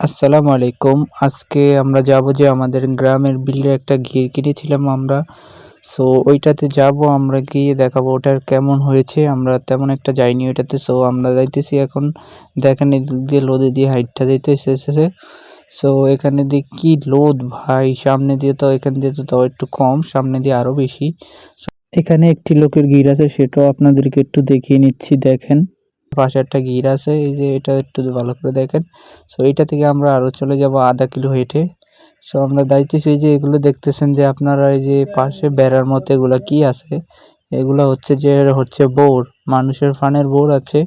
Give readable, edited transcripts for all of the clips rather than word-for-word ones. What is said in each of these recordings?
আসসালামু আলাইকুম। আজকে আমরা যাবো যে আমাদের গ্রামের বিলে একটা ঘির কিনেছিলাম আমরা। সো ওইটাতে যাবো, আমরা গিয়ে দেখাবো ওটার কেমন হয়েছে। আমরা তেমন একটা যাইনি ওইটাতে। সো আমরা যাইতেছি এখন। দেখেন এদিক দিয়ে লোদে দিয়ে হাইটটা যাইতেছে। সো এখানে দিয়ে কি লোদ ভাই! সামনে দিয়ে তো এখান দিয়ে তো তাও একটু কম, সামনে দিয়ে আরো বেশি। এখানে একটি লোকের গির আছে, সেটাও আপনাদেরকে একটু দেখিয়ে নিচ্ছি। দেখেন পাশে একটা গির আছে, এই যে এটা একটু ভালো করে দেখেন। সো এইটা থেকে আমরা আরো চলে যাব আধা কিলো হেঁটে। সো আমরা যাইতেছি, এই যে এগুলো দেখতেছেন যে আপনারা, এই যে পাশে বেড়ার মতো এগুলা কি আছে, এগুলা হচ্ছে বোর, মানুষের ফানের বোর আছে।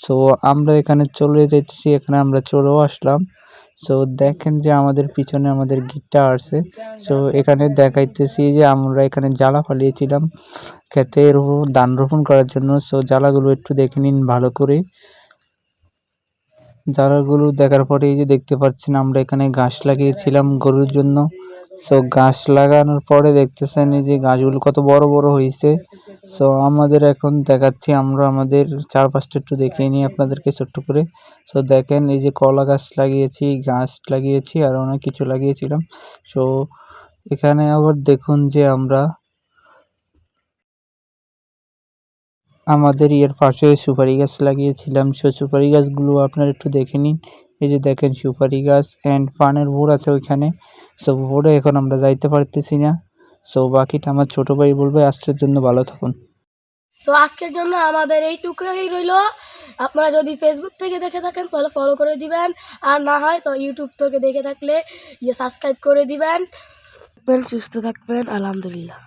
সো আমরা এখানে চলে যাইতেছি, এখানে আমরা চলেও আসলাম। সো দেখেন যে আমাদের পিছনে আমাদের গিটটা আসছে। সো এখানে দেখাইতেছি যে আমরা এখানে জ্বালা ফালিয়েছিলাম ক্ষেতে ধান রোপণ করার জন্য। সো জ্বালাগুলো একটু দেখে নিন ভালো করে। জ্বালাগুলো দেখার পরে এই যে দেখতে পাচ্ছেন আমরা এখানে ঘাস লাগিয়েছিলাম গরুর জন্য। সো ঘাস লাগানোর পরে দেখতেছেন এই যে ঘাসগুলো কত বড় বড় হয়েছে। সো আমাদের এখন দেখাচ্ছি, আমরা আমাদের চারপাশটা একটু দেখিয়ে নিই আপনাদেরকে ছোট্ট করে। সো দেখেন এই যে কলা গাছ লাগিয়েছি, ঘাস লাগিয়েছি, আর অনেক কিছু লাগিয়েছিলাম। সো এখানে আবার দেখুন যে আমরা আমাদের এর পাশে সুপারি গাছ লাগিয়েছিলাম। সো সুপারি গাছগুলো আপনারা একটু দেখে নিন। এই যে দেখেন সুপারি গাছ অ্যান্ড পানের বোর আছে ওইখানে। সো বোরে এখন আমরা যাইতে পারতেছি না। সো বাকিটা আমার ছোট ভাই বলবে। আজকের জন্য ভালো থাকুন। তো আজকের জন্য আমাদের এইটুকুই রইল। আপনারা যদি ফেসবুক থেকে দেখে থাকেন তাহলে ফলো করে দিবেন, আর না হয় তো ইউটিউব থেকে দেখে থাকলে সাবস্ক্রাইব করে দিবেন। সুস্থ থাকবেন, আলহামদুলিল্লাহ।